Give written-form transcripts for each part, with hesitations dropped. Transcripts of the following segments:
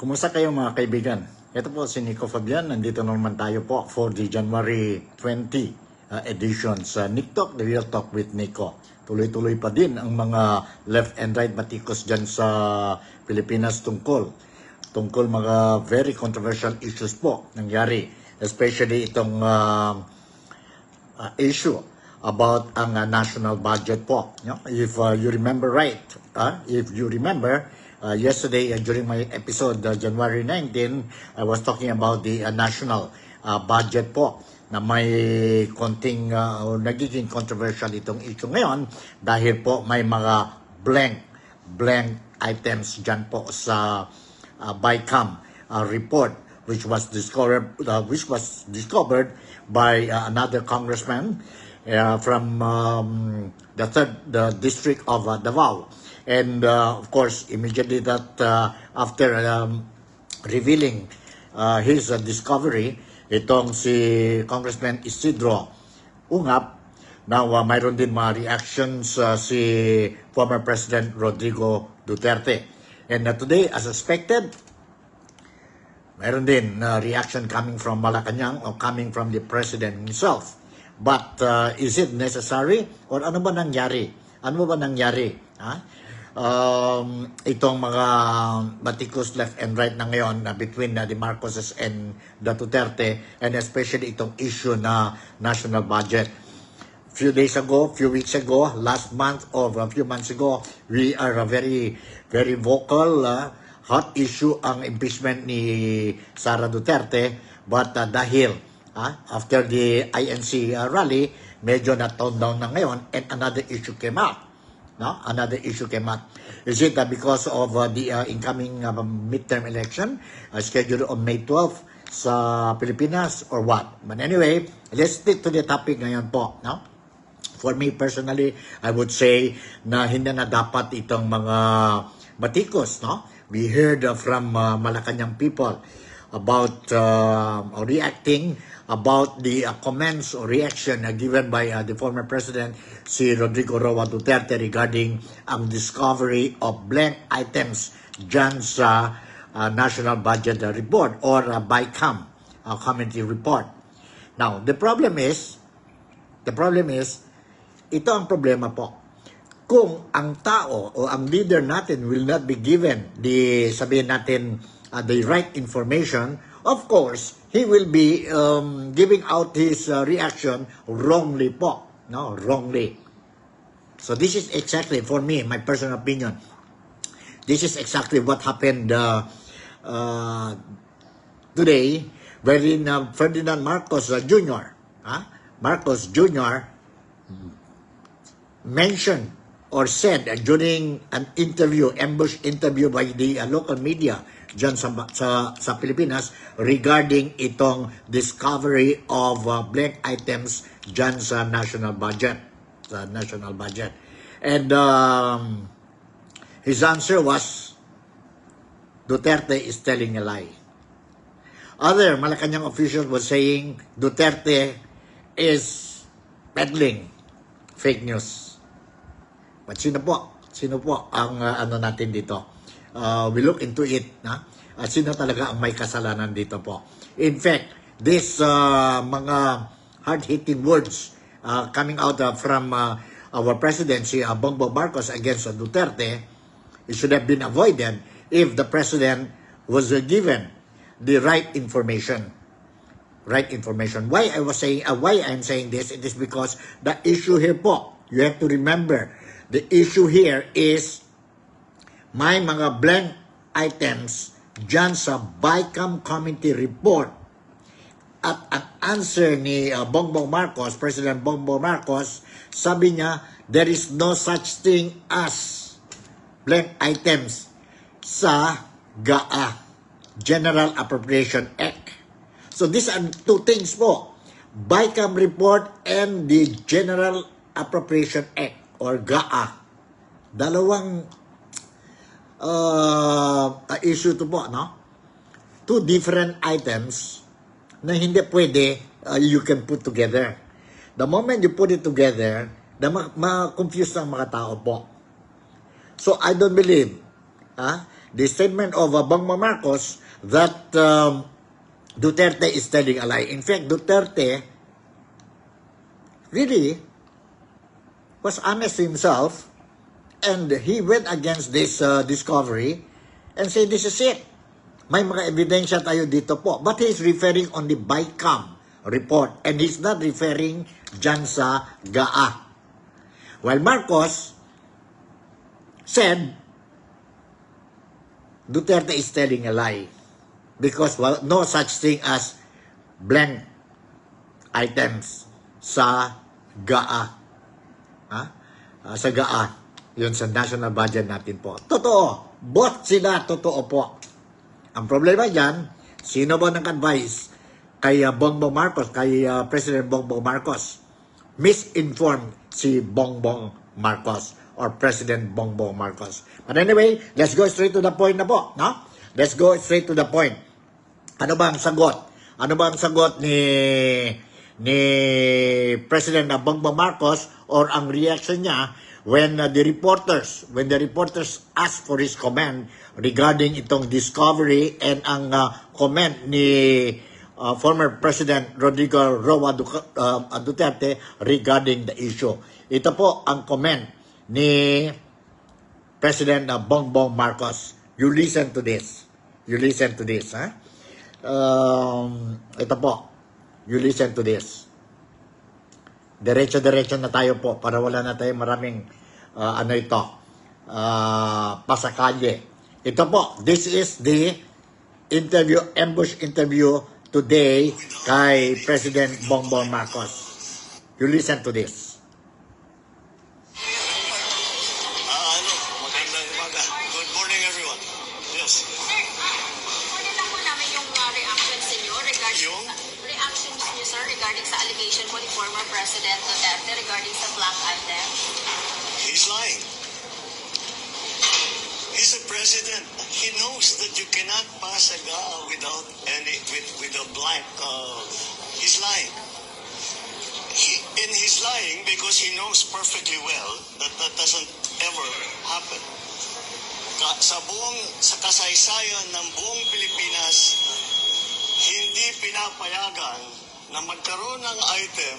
Kumusta kayo mga kaibigan? Ito po si Nico Fabian. Nandito naman tayo po for the January 20 edition sa Nick Talk, The Real Talk with Nico. Tuloy-tuloy pa din ang mga left and right batikos dyan sa Pilipinas tungkol mga very controversial issues po nangyari. Especially itong issue about ang national budget po. If you remember right, yesterday during my episode January 19, I was talking about the national budget po na may konting nagiging controversial itong issue ngayon dahil po may mga blank items dyan po sa BICAM report which was discovered by another congressman from the district of Davao. And of course, immediately that after revealing his discovery, itong si Congressman Isidro Ungap, now mayroon din mga reactions si former President Rodrigo Duterte. And today, as expected, mayroon din reaction coming from Malacanang or coming from the President himself. But is it necessary? Or ano ba nangyari? Itong mga batikos left and right na ngayon between the Marcoses and the Duterte, and especially itong issue na national budget. Few weeks ago, last month or a few months ago, we are very vocal. Hot issue ang impeachment ni Sara Duterte, but dahil after the INC rally, medyo na-tone down na ngayon and another issue came up. Is it because of the incoming midterm election scheduled on May 12 sa Pilipinas or what? But anyway, let's stick to the topic ngayon po. For me personally, I would say na hindi na dapat itong mga batikos. We heard from Malacanang people about reacting about the comments or reaction given by the former president, si Rodrigo Roa Duterte, regarding ang discovery of blank items dyan sa National Budget Report or BICAM Committee Report. Now, the problem is, ito ang problema po. Kung ang tao o ang leader natin will not be given the right information, of course, he will be giving out his reaction wrongly po. Wrongly. So this is exactly, for me, my personal opinion, this is exactly what happened today, wherein Ferdinand Marcos Jr. Mentioned or said during an ambush interview by the local media dyan sa Pilipinas regarding itong discovery of blank items dyan sa national budget. And his answer was, Duterte is telling a lie. Other Malacanang officials were saying Duterte is peddling fake news. But sino po ang natin dito? We look into it. Sino talaga ang may kasalanan dito po? In fact, this mga hard-hitting words coming out from our presidency, Bongbong Marcos against Duterte, it should have been avoided if the president was given the right information. Why I'm saying this? It is because the issue here po, you have to remember, the issue here is may mga blank items dyan sa BICAM Committee Report. At ang answer ni President Bongbong Marcos, sabi niya, there is no such thing as blank items sa GAA, General Appropriation Act. So these are two things po, BICAM Report and the General Appropriation Act or GAA. Dalawang issue to po, Two different items na hindi pwede you can put together. The moment you put it together, ma-confuse ang mga tao po. So I don't believe the statement of Bongbong Marcos that Duterte is telling a lie. In fact, Duterte really was honest himself, and he went against this discovery and said, this is it. May mga ebidensya tayo dito po. But he's referring on the BICAM report, and he's not referring dyan sa GAA. While Marcos said, Duterte is telling a lie because no such thing as blank items sa GAA. Sa GAA. Yun sa national budget natin po. Totoo. Both sila totoo po. Ang problema dyan, sino ba nag-advise kay Bongbong Marcos, kay President Bongbong Marcos? Misinformed si Bongbong Marcos or President Bongbong Marcos. But anyway, let's go straight to the point na po. No? Let's go straight to the point. Ano ba ang sagot? Ano ba ang sagot ni President Bongbong Marcos or ang reaction niya when the reporters asked for his comment regarding itong discovery and ang comment ni former President Rodrigo Roa Duterte regarding the issue. Ito po ang comment ni President Bongbong Marcos. You listen to this. You listen to this. Ito po. You listen to this. Diretso-diretso na tayo po para wala na tayo maraming pasakalye. Ito po, this is the interview, ambush interview today kay President Bongbong Marcos. You listen to this. Magandang umaga. Good morning, everyone. Yes. Sir, kunin lang po namin yung reactions niyo regarding Yung? reactions niyo, sir, regarding sa allegation mo ni former President Duterte regarding sa black item. He's lying. He's a president. He knows that you cannot pass a GAA without with a blank. He's lying. He's lying because he knows perfectly well that that doesn't ever happen. Sa kasaysayan ng buong Pilipinas, hindi pinapayagan na magkaroon ng item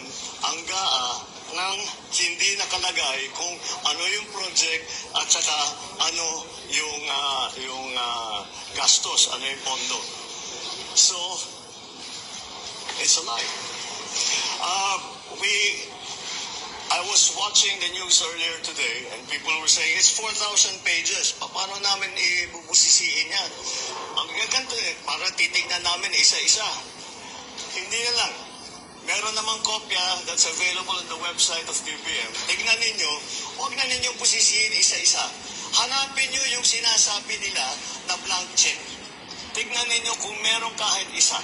ang GAA nang hindi nakalagay kung ano yung project at saka ano yung gastos, ano yung pondo. So, it's a lie. I was watching the news earlier today and people were saying it's 4,000 pages. Paano namin ibubusisiin yan? Ang gaganto para titignan namin isa-isa. Hindi na lang. Meron namang kopya that's available on the website of DBM. Tignan ninyo, huwag na ninyong busisiin isa-isa. Hanapin nyo yung sinasabi nila na blank check. Tignan ninyo kung meron kahit isa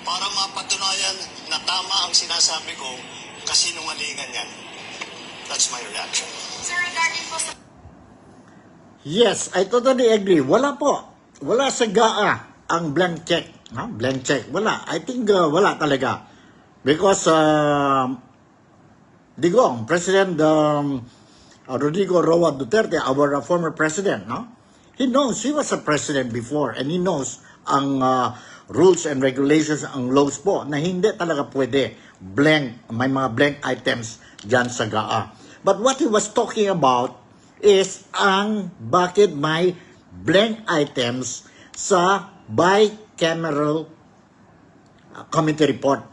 para mapatunayan na tama ang sinasabi ko kasi nungalingan yan. That's my reaction. Sir, regarding po sa Yes, I totally agree. Wala po. Wala sa GAA ang blank check. Blank check. Wala. I think wala talaga. Because Digong, President Rodrigo Roa Duterte, our former president, he knows, he was a president before, and he knows ang rules and regulations, ang laws po, na hindi talaga pwede blank, may mga blank items dyan sa GAA. But what he was talking about is ang bakit may blank items sa bicameral committee report.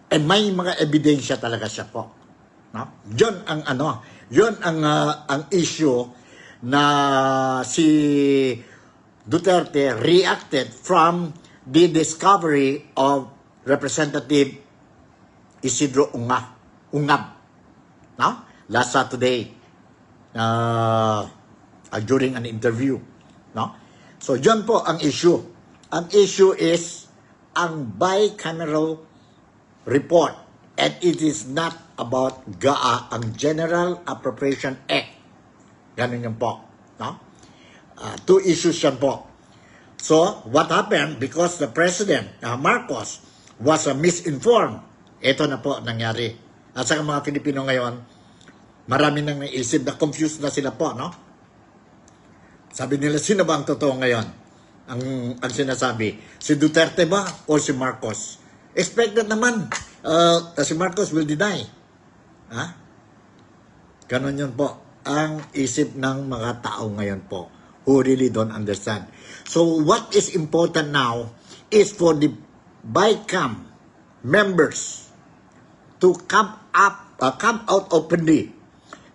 And may mga ebidensya talaga siya po. No? Yun ang issue na si Duterte reacted from the discovery of Representative Isidro Ungab. No? Last Saturday during an interview. No? So yun po ang issue. Ang issue is ang bicameral report, and it is not about GAA, ang General Appropriation Act. Ganun yun po. No? Two issues yan po. So, what happened? Because the President, Marcos, was misinformed. Ito na po nangyari. At sa mga Pilipino ngayon, marami nang naisip na confused na sila po, no? Sabi nila, sino ba ang totoo ngayon? Ang sinasabi, si Duterte ba o si Marcos? Expected naman, si Marcos will deny. Ha? Ganon yun po ang isip ng mga tao ngayon po who really don't understand. So what is important now is for the BICAM members to come out openly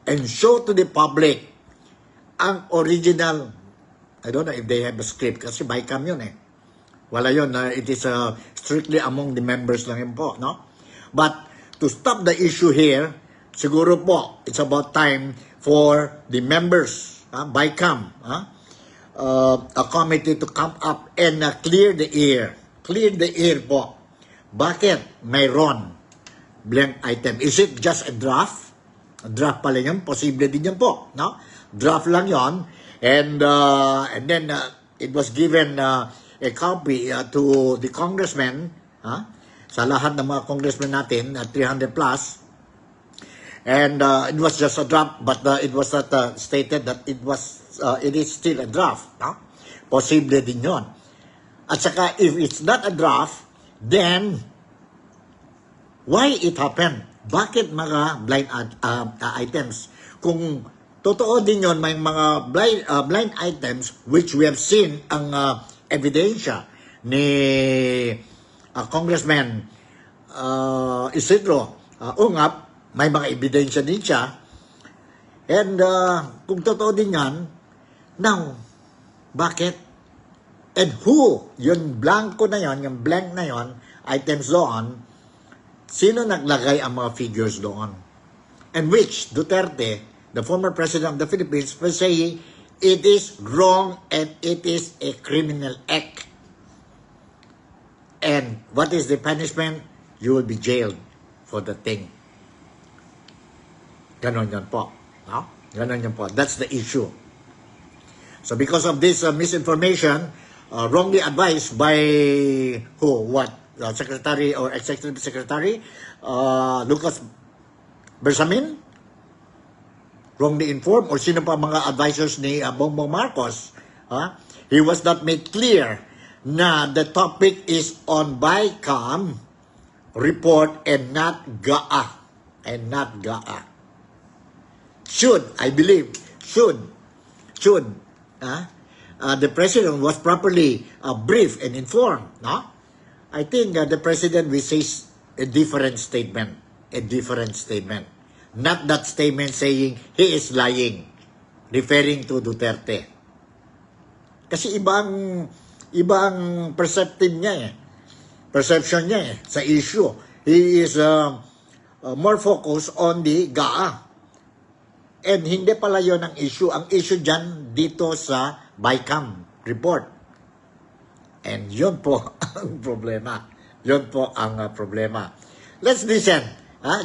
and show to the public ang original. I don't know if they have a script kasi BICAM yun eh. Wala yun. It is strictly among the members lang yun po, no? But to stop the issue here, siguro po, it's about time for the members, BICAM, a committee to come up and clear the air. Clear the air po. Bakit mayroon blank item? Is it just a draft? A draft pala yun. Posible din yan po, no? Draft lang yon, and then it was given a copy to the congressmen, sa lahat ng mga congressmen natin, 300 plus, and it was just a draft, but it was not stated that it is still a draft, no? Posible din yon. At saka if it's not a draft, then why it happened? Bakit mga blind items? Kung totoo din yon, may mga blind items which we have seen ang ebidensya ni Congressman Isidro Ungap, may mga ebidensya din siya. And kung totoo din yan, now, bakit? And who? Yung blanco na yon, yung blank na yon, items doon, sino naglagay ang mga figures doon? And which Duterte, the former president of the Philippines, was saying it is wrong and it is a criminal act. And what is the punishment? You will be jailed for the thing. Ganon yan po. No? Ganon yan po. That's the issue. So because of this misinformation, wrongly advised by who? What? Secretary or Executive Secretary Lucas Bersamin? Wrongly informed? Or sino pa mga advisors ni Bongbong Marcos? He was not made clear na the topic is on BICAM report and not GAA. And not GAA. Should, I believe, should, the President was properly briefed and informed, no? I think the President will say a different statement. A different statement. Not that statement saying he is lying, referring to Duterte. Kasi ibang perceptive niya eh. Perception niya eh, sa issue. He is more focused on the GAA. And hindi pala yon ang issue. Ang issue dyan dito sa BICAM report. And yun po ang problema. Yun po ang problema. Let's listen.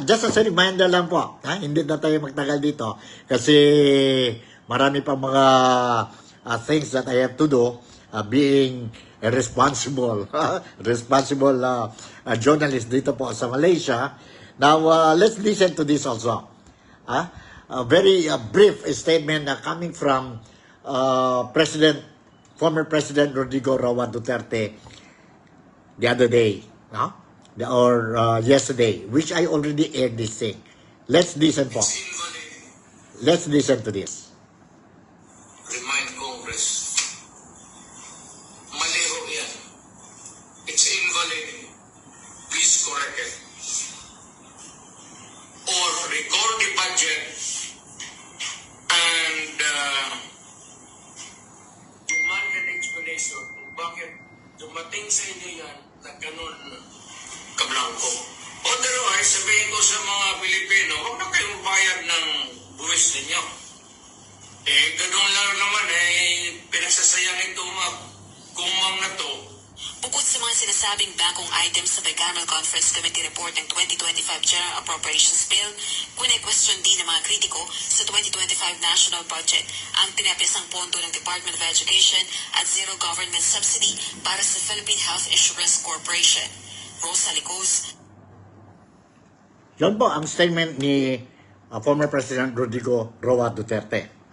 Just as a reminder lang po. Hindi na tayo magtagal dito. Kasi marami pa mga things that I have to do being a responsible journalist dito po sa Malaysia. Now, let's listen to this also. A very brief statement coming from former President Rodrigo Roa Duterte the other day, no? Or yesterday, which I already aired this thing. Let's listen po. Let's listen to this. Remind Congress, mali ho yan. It's invalid. Please correct it. Or record the budget and demand an explanation kung bakit dumating sa inyo yan na ganun kablangko. Otherwise, sabihin ko sa mga Pilipino, huwag na kayong bayad ng buwis ninyo. Ganun lang naman pinagsasayang ito mga kumang na to. Bukod sa mga sinasabing bangkong items sa Bicameral Conference Committee report ng 2025 General Appropriations Bill, question din ng mga kritiko sa 2025 national budget ang tinapisang pondo ng Department of Education at zero government subsidy para sa Philippine Health Insurance Corporation. Rosa Licos. Yan po ang statement ni former President Rodrigo Roa Duterte.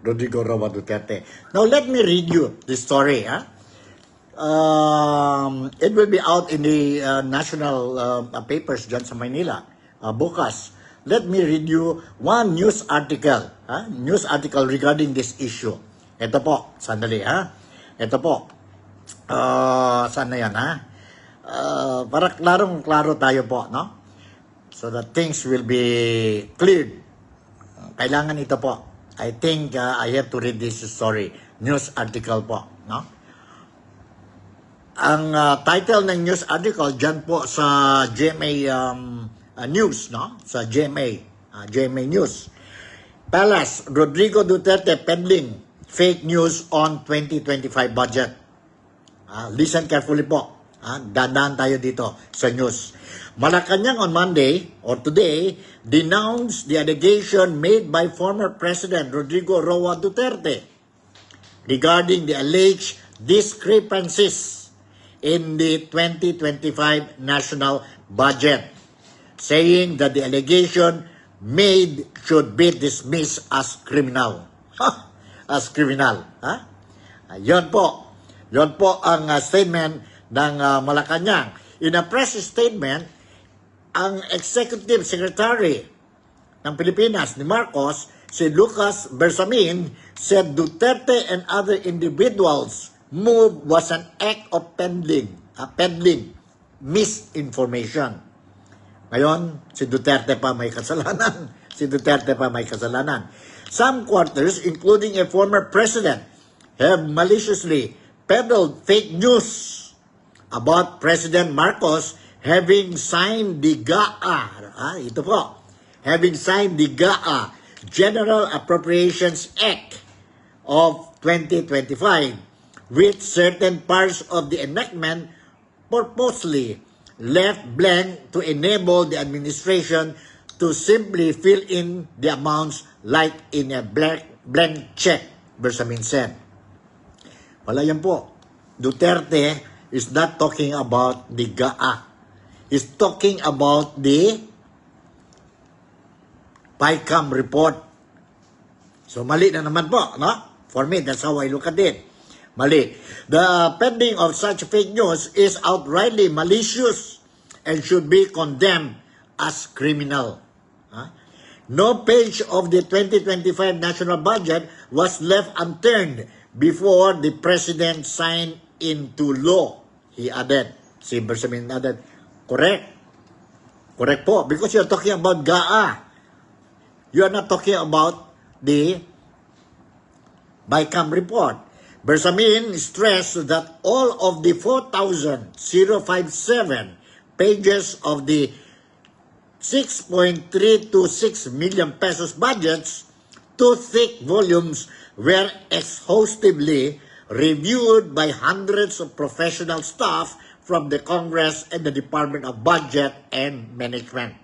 Rodrigo Roa Duterte. Now, let me read you the story. It will be out in the national papers dyan sa Manila bukas. Let me read you one news article regarding this issue. Ito po, sandali Ito po. Saan na yan para klarong-klaro tayo po, no? So that things will be cleared. Kailangan ito po. I think I have to read this story. News article po, no? Ang title ng news article dyan po sa GMA News, no? Sa GMA News. Palace, Rodrigo Duterte peddling fake news on 2025 budget. Listen carefully po. Dadaan tayo dito sa news. Malacanang on Monday, or today, denounced the allegation made by former President Rodrigo Roa Duterte regarding the alleged discrepancies in the 2025 national budget, saying that the allegation made should be dismissed as criminal. As criminal. Yon po ang statement ng Malacanang. In a press statement, ang Executive Secretary ng Pilipinas ni Marcos, si Lucas Bersamin, said Duterte and other individuals' move was an act of peddling misinformation. Ngayon, si Duterte pa may kasalanan. Some quarters, including a former president, have maliciously peddled fake news about President Marcos having signed the GAA, General Appropriations Act of 2025, which certain parts of the enactment purposely left blank to enable the administration to simply fill in the amounts like in a blank check, Bersamin said. Wala yan po. Duterte is not talking about the GAA. He's talking about the PICAM report. So, mali na naman po, no? For me, that's how I look at it. Mali. The peddling of such fake news is outrightly malicious and should be condemned as criminal. No page of the 2025 national budget was left unturned before the President signed into law, he added. Si Bersamin added, correct po, because you're talking about GAA. You are not talking about the BICAM report. Bersamin stressed that all of the 4,057 pages of the 6.326 million pesos budgets, two thick volumes, were exhaustively reviewed by hundreds of professional staff from the Congress and the Department of Budget and Management.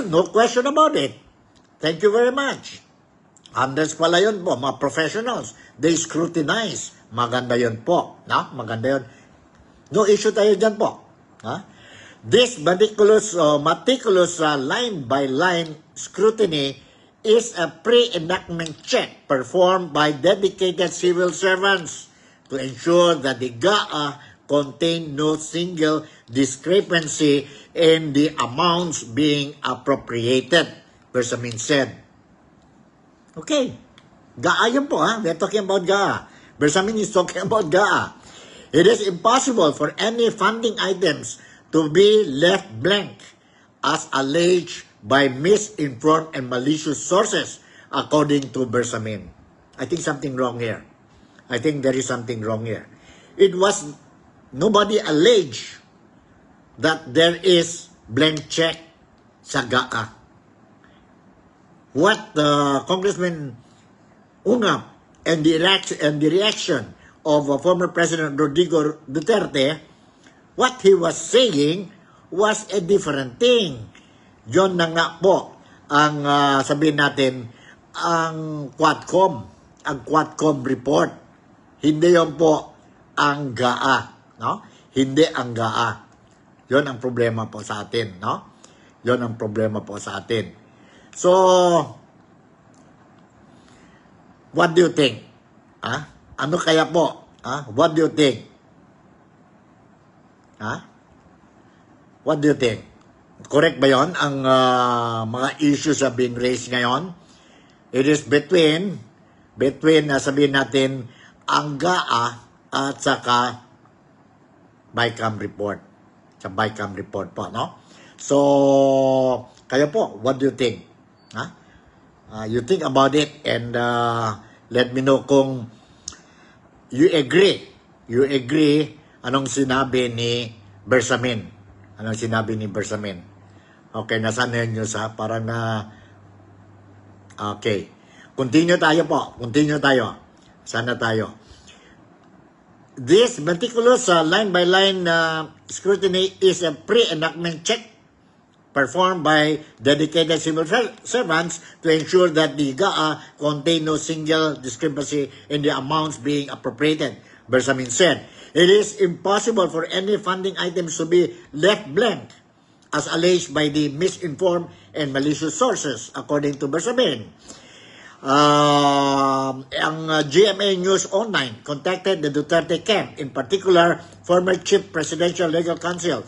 No question about it. Thank you very much. Hundreds pala yun po, mga professionals. They scrutinize. Maganda yun po. Maganda yun. No issue tayo dyan po. This meticulous line-by-line scrutiny is a pre-enactment check performed by dedicated civil servants to ensure that the GAA contain no single discrepancy in the amounts being appropriated, Bersamin said. Okay, GAA yun po We're talking about GAA. Bersamin is talking about GAA. It is impossible for any funding items to be left blank as alleged by misinformed and malicious sources, according to Bersamin. I think something wrong here. It was nobody alleged that there is blank check sa GAA. What Congressman Ungap and the reaction of former President Rodrigo Duterte, what he was saying was a different thing. Yun na nga po ang sabihin natin ang Quadcom report. Hindi yon po ang GAA, no? Hindi ang GAA. Yon ang problema po sa atin, no? Yon ang problema po sa atin. So What do you think? Ano kaya po? What do you think? What do you think? Correct ba yon ang mga issues na being raised ngayon? It is between sabihin natin, ang GAA at saka BICAM report. Sa BICAM report po, no? So, kayo po, what do you think? You think about it and let me know kung you agree. Anong sinabi ni Bersamin? Okay, nasaan na yun news Parang okay. Continue tayo. Sana tayo. This meticulous line-by-line scrutiny is a pre-enactment check performed by dedicated civil servants to ensure that the GAA contain no single discrepancy in the amounts being appropriated, Bersamin said. It is impossible for any funding items to be left blank, as alleged by the misinformed and malicious sources, according to Bersamin. Ang GMA News Online contacted the Duterte camp, in particular, former Chief Presidential Legal Counsel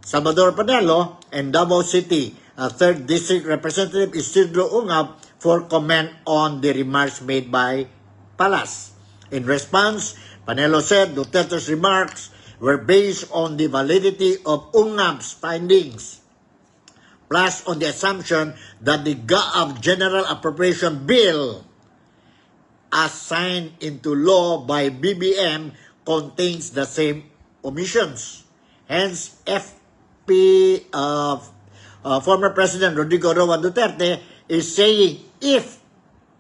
Salvador Panelo and Davao City 3rd District Representative Isidro Ungab for comment on the remarks made by Palas. In response, Panelo said Duterte's remarks were based on the validity of Ungab's findings, plus on the assumption that the GAA General Appropriation Bill, as signed into law by BBM, contains the same omissions. Hence, former President Rodrigo Roa Duterte is saying if,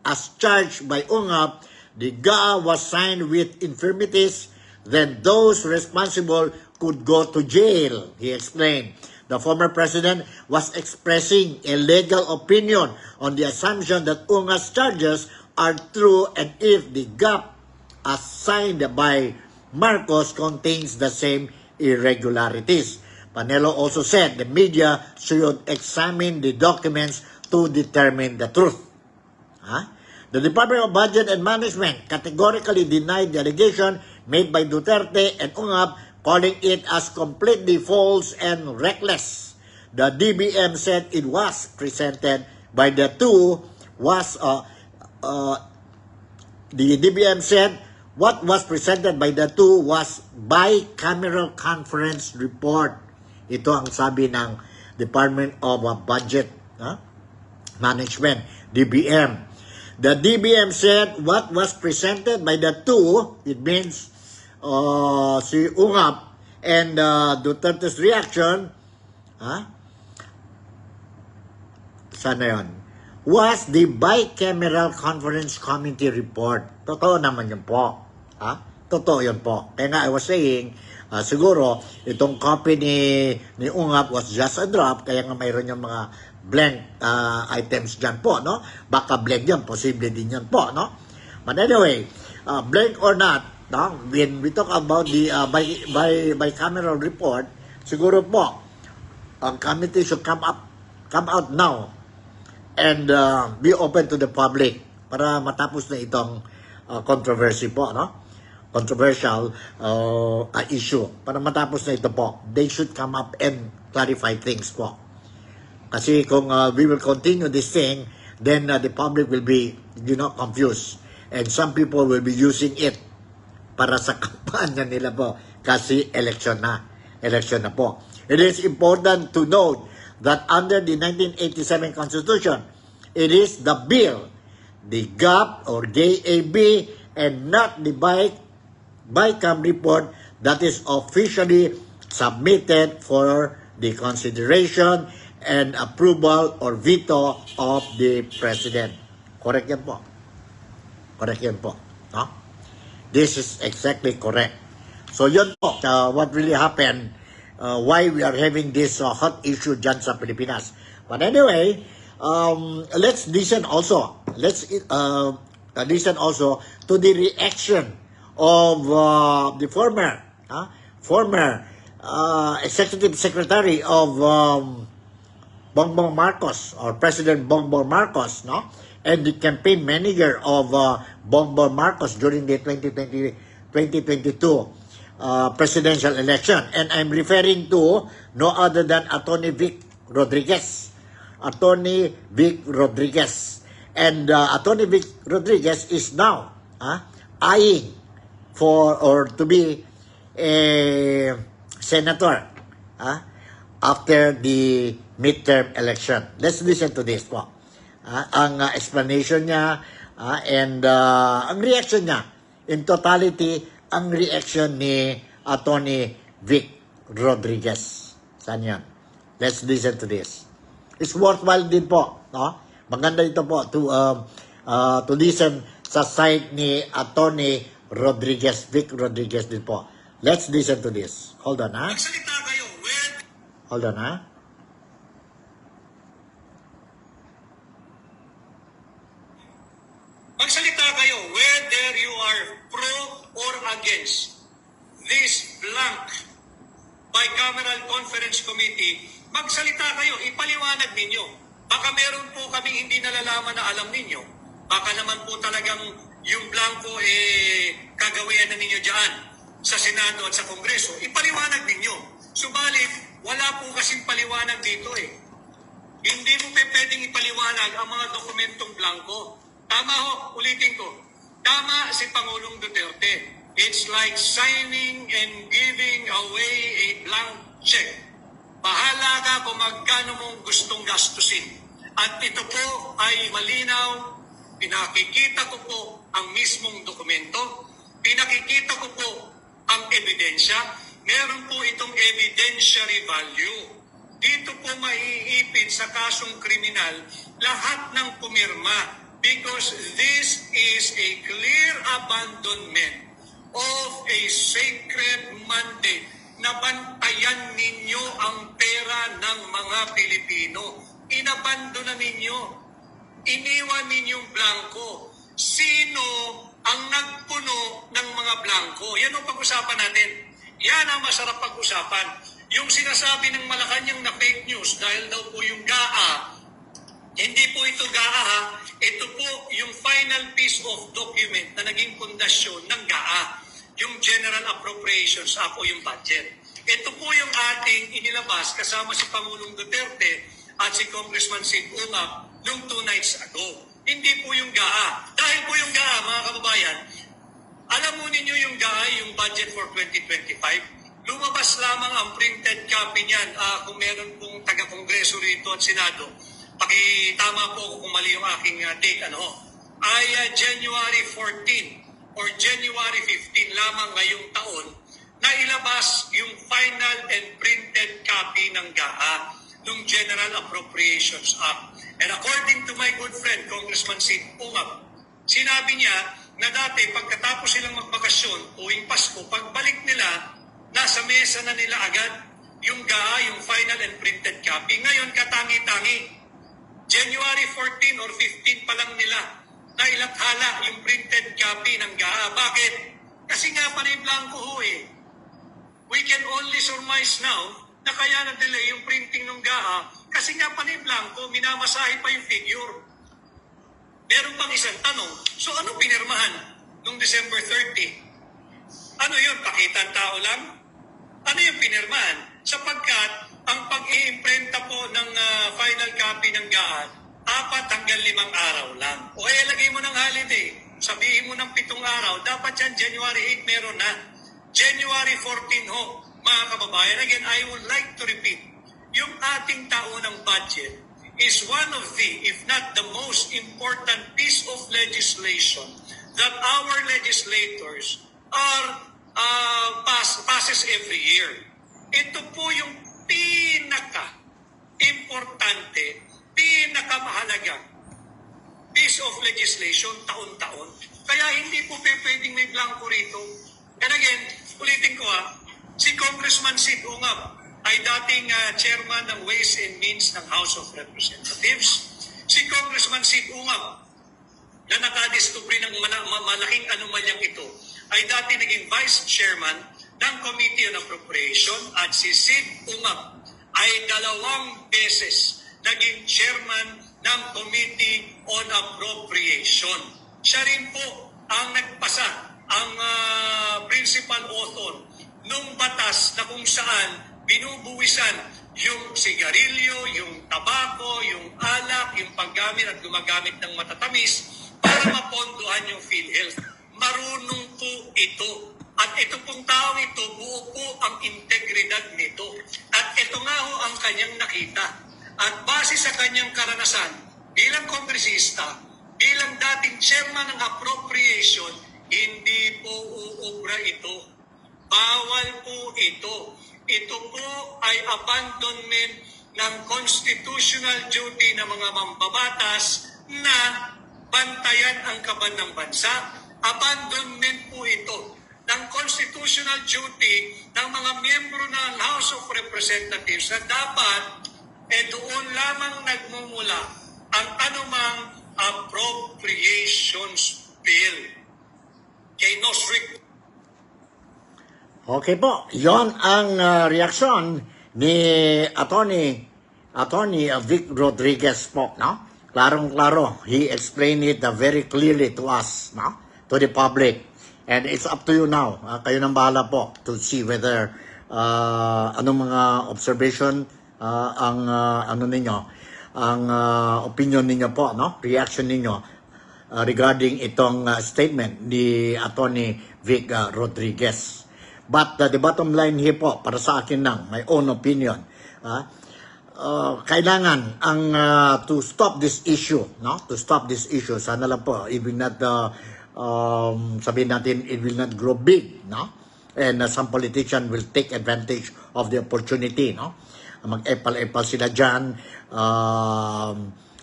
as charged by Ungab, the GAA was signed with infirmities, then those responsible could go to jail, he explained. The former president was expressing a legal opinion on the assumption that Ungab's charges are true and if the GAP as signed by Marcos contains the same irregularities. Panelo also said the media should examine the documents to determine the truth. The Department of Budget and Management categorically denied the allegation made by Duterte and Ungab, calling it as completely false and reckless. The DBM said it was presented by the two the DBM said what was presented by the two was bicameral conference report. Ito ang sabi ng Department of Budget Management, DBM. The DBM said what was presented by the two, it means si Ungab and Duterte's reaction, sana yun, was the bicameral conference committee report. Totoo naman yun po. Totoo yun po. Kaya nga I was saying, siguro itong copy ni Ungab was just a drop, kaya nga mayroon yung mga blank items dyan po, no? Baka blank yan, posible din yan po, no? But anyway, blank or not, no? When we talk about the bicameral report, siguro po, ang committee should come out now and be open to the public para matapos na itong controversy po, no? Controversial issue. Para matapos na ito po, they should come up and clarify things po. Kasi kung we will continue this thing, then the public will be, confused. And some people will be using it para sa kampanya nila po. Kasi election na po. It is important to note that under the 1987 Constitution, it is the bill, the GAP or GAB, and not the BICAM report that is officially submitted for the consideration and approval or veto of the President. Correct yan po. No? This is exactly correct. So yun po, what really happened, why we are having this hot issue dyan sa Pilipinas. But anyway, let's listen also. Listen also to the reaction of the former Executive Secretary of Bongbong Marcos or President Bongbong Marcos, no? and the campaign manager of Bongbong Marcos during the 2022 presidential election. And I'm referring to no other than Attorney Vic Rodriguez. Attorney Vic Rodriguez. And Attorney Vic Rodriguez is now eyeing for or to be a senator after the midterm election. Let's listen to this po. Ang explanation niya and ang reaction niya. In totality, ang reaction ni Attorney Vic Rodriguez. Saan yan? Let's listen to this. It's worthwhile din po. No? Maganda ito po to listen sa side ni Attorney Rodriguez, Vic Rodriguez din po. Let's listen to this. Hold on, ha? Magsalita kayo when Hold on, ha? Magsalita kayo whether you are pro or against this blank bicameral conference committee. Magsalita kayo, ipaliwanag ninyo. Baka meron po kami hindi nalalaman na alam ninyo. Baka naman po talagang yung blanco kagawian na ninyo dyan sa Senado at sa Kongreso. Ipaliwanag ninyo. Subalit, wala po kasing paliwanag dito Hindi mo pwedeng ipaliwanag ang mga dokumentong blanco. Tama ho, ulitin ko. Tama si Pangulong Duterte. It's like signing and giving away a blank check. Bahala ka kung magkano mong gustong gastusin. At ito po ay malinaw. Pinakikita ko po ang mismong dokumento. Pinakikita ko po ang ebidensya. Meron po itong evidentiary value. Dito po maiipit sa kasong kriminal lahat ng pumirma. Because this is a clear abandonment of a sacred mandate na bantayan ninyo ang pera ng mga Pilipino. Inabandonan ninyo. Iniwan ninyong blanco. Sino ang nagpuno ng mga blanco? Yan ang pag-usapan natin. Yan ang masarap pag-usapan. Yung sinasabi ng Malacanang na fake news dahil daw po yung GAA, hindi po ito GAA, ito po yung final piece of document na naging pundasyon ng GAA, yung General Appropriations Act o yung budget. Ito po yung ating inilabas kasama si Pangulong Duterte at si Congressman Sid Ungap noong 2 nights ago. Hindi po yung GAA. Dahil po yung GAA, mga kababayan, alam mo ninyo yung GAA, yung budget for 2025, lumabas lamang ang printed copy niyan kung meron pong taga-kongreso rito at Senado. Pakitama po ako kung mali yung aking take. Ay January 14 or January 15 lamang ngayong taon na ilabas yung final and printed copy ng GAA, ng General Appropriations Act. And according to my good friend, Congressman Sid Ungap, sinabi niya na dati pagkatapos silang magbakasyon, tuwing Pasko, pagbalik nila, nasa mesa na nila agad yung GAA, yung final and printed copy. Ngayon, katangi-tangi. January 14 or 15 pa lang nila na ilathala yung printed copy ng GAA. Bakit? Kasi nga panay blanco ho We can only surmise now na kaya na-delay yung printing ng GAA kasi nga panay blanco, minamasahe pa yung figure. Meron pang isang tanong, so ano pinirmahan nung December 30? Ano yun? Pakitang tao lang? Ano yung pinirmahan? Sapagkat ang pag-iimprenta po ng final copy ng GAA, 4 hanggang 5 araw lang. O lagay mo ng holiday, sabihin mo ng 7 araw, dapat yan January 8 meron na. January 14 ho, mga kababayan. Again, I would like to repeat, yung ating taunang budget is one of the, if not the most important piece of legislation that our legislators passes every year. Ito po yung pinaka-importante, pinakamahalaga piece of legislation taon-taon. Kaya hindi po pwedeng may blanco rito. And again, ulitin ko si Congressman Sid Ungap ay dating chairman ng Ways and Means ng House of Representatives. Si Congressman Sid Ungap na nakadiskubre ng malaking anomalyang ito ay dati naging vice chairman ng Committee on Appropriation at si Sid Ungap ay 2 beses naging chairman ng Committee on Appropriation. Siya rin po ang nagpasa, ang principal author nung batas na kung saan binubuwisan yung sigarilyo, yung tabako, yung alak, yung paggamit at gumagamit ng matatamis para mapondohan yung PhilHealth. Marunong po ito. At ito pong taong ito, buo po ang integridad nito. At ito nga ho ang kanyang nakita. At base sa kanyang karanasan, bilang kongresista, bilang dating chairman ng appropriation, hindi po uubra ito. Bawal po ito. Ito po ay abandonment ng constitutional duty ng mga mambabatas na bantayan ang kaban ng bansa. Abandonment po ito ng constitutional duty ng mga miyembro ng House of Representatives na dapat doon lamang nagmumula ang anumang appropriations bill. Kay Nosric. Okay po, yon ang reaksyon ni Attorney Vic Rodriguez po, no? Klarong-klaro, he explained it very clearly to us, no? To the public. And it's up to you now. Kayo nang bahala po to see whether anong mga observation ang opinion ninyo po, no? Reaction ninyo regarding itong statement ni Attorney Vic Rodriguez. But the bottom line here po, para sa akin lang, my own opinion, kailangan ang to stop this issue, no? To stop this issue, sana lang po, it will not sabihin natin, it will not grow big, no? And some politician will take advantage of the opportunity, no? Mag-epal-epal sila dyan,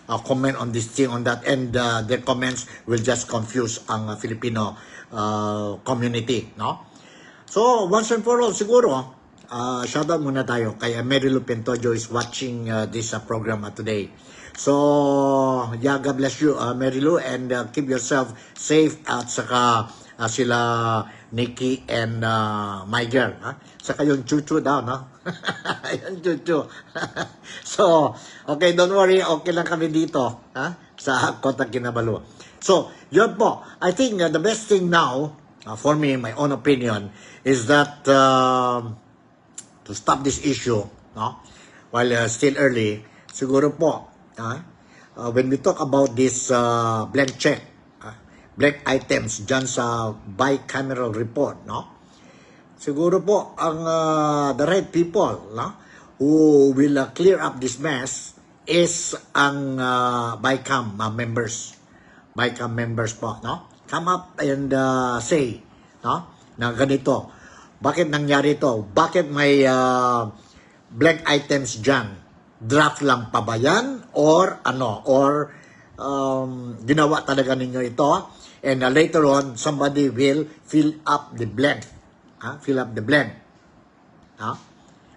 comment on this thing, on that, and their comments will just confuse ang Filipino community, no? So, once and for all, siguro, shoutout muna tayo kay Marilu Pentojo is watching this program today. So, yeah, God bless you, Marilu, and keep yourself safe at saka sila Nikki and my girl. Saka yung chuchu daw, no? Yung chuchu. So, okay, don't worry, okay lang kami dito sa Kota Kinabalu. So, yun po. I think the best thing now, for me, my own opinion, is that to stop this issue, no, while still early, siguro po, when we talk about this blank check, blank items dyan sa bicameral report, no, siguro po ang the right people, no, who will clear up this mess is ang BICAM members. BICAM members po, no? Come up and say, no, na ganito. Bakit nangyari ito? Bakit may blank items dyan? Draft lang pa ba yan? Or ano? Or ginawa talaga ninyo ito? And later on, somebody will fill up the blank. Fill up the blank.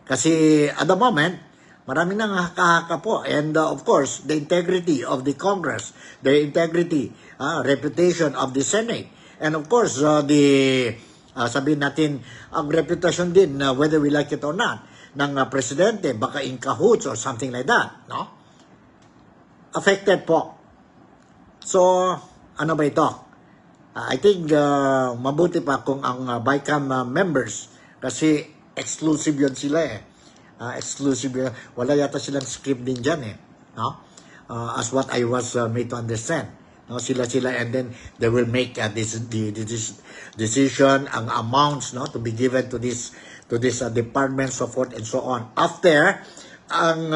Kasi at the moment, marami nang haka-haka po. And of course, the integrity of the Congress, the integrity, reputation of the Senate, and of course, sabihin natin, ang reputation din, whether we like it or not, ng presidente, baka in cahoots or something like that, no? Affected po. So, ano ba ito? I think, mabuti pa kung ang BICAM members, kasi exclusive yun sila exclusive yun. Wala yata silang script din dyan no? As what I was made to understand. No, sila and then they will make this decision, ang amounts, no, to be given to this department, so forth and so on. After ang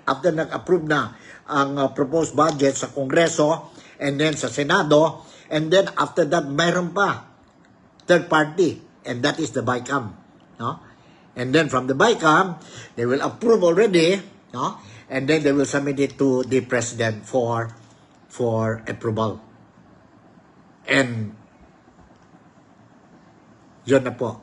after nag-approve na ang proposed budget sa Kongreso and then sa Senado, and then after that mayroon pa third party, and that is the BICAM, no? And then from the BICAM, they will approve already, no? And then they will submit it to the president for approval. And yun na po.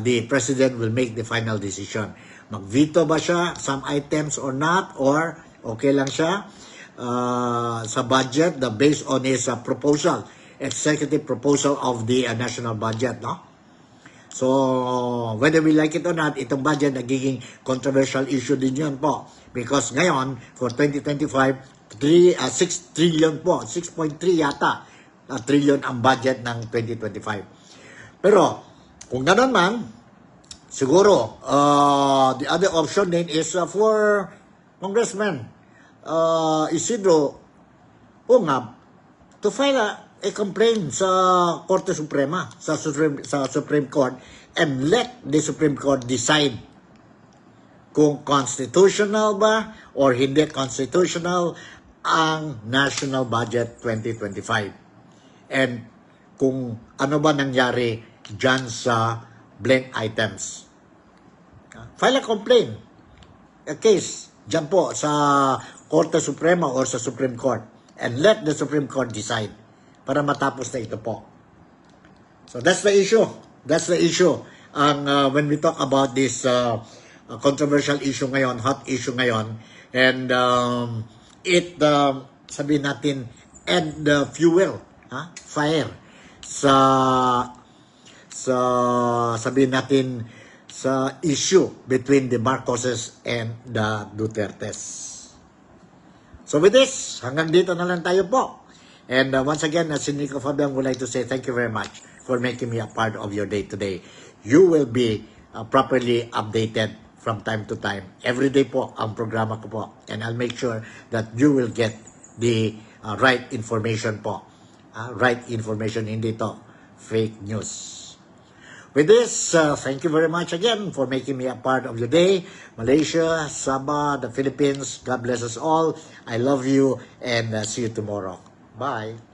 The president will make the final decision. Mag-veto ba siya some items or not, or okay lang siya sa budget based on his proposal, executive proposal of the national budget, no? So, whether we like it or not, itong budget nagiging controversial issue din yun po. Because ngayon, for 2025, 6 trillion po, 6.3 yata trillion ang budget ng 2025. Pero, kung gano'n man, siguro, the other option din is for Congressman Isidro Ungab to file a complaint sa Korte Suprema, sa Supreme Court, and let the Supreme Court decide kung constitutional ba or hindi constitutional ang National Budget 2025. And kung ano ba nangyari dyan sa blank items. File a complaint, a case, dyan po sa Korte Suprema or sa Supreme Court, and let the Supreme Court decide para matapos na ito po. So that's the issue. That's the issue. When we talk about this controversial issue ngayon, hot issue ngayon, and sabihin natin, add the fuel, fire, sabihin natin, sa issue between the Marcoses and the Dutertes. So with this, hanggang dito na lang tayo po. And once again, si Nico Fabian would like to say thank you very much for making me a part of your day today. You will be properly updated from time to time. Every day po ang programa ko po. And I'll make sure that you will get the right information po. Right information, hindi to fake news. With this, thank you very much again for making me a part of your day. Malaysia, Sabah, the Philippines, God bless us all. I love you and see you tomorrow. Bye.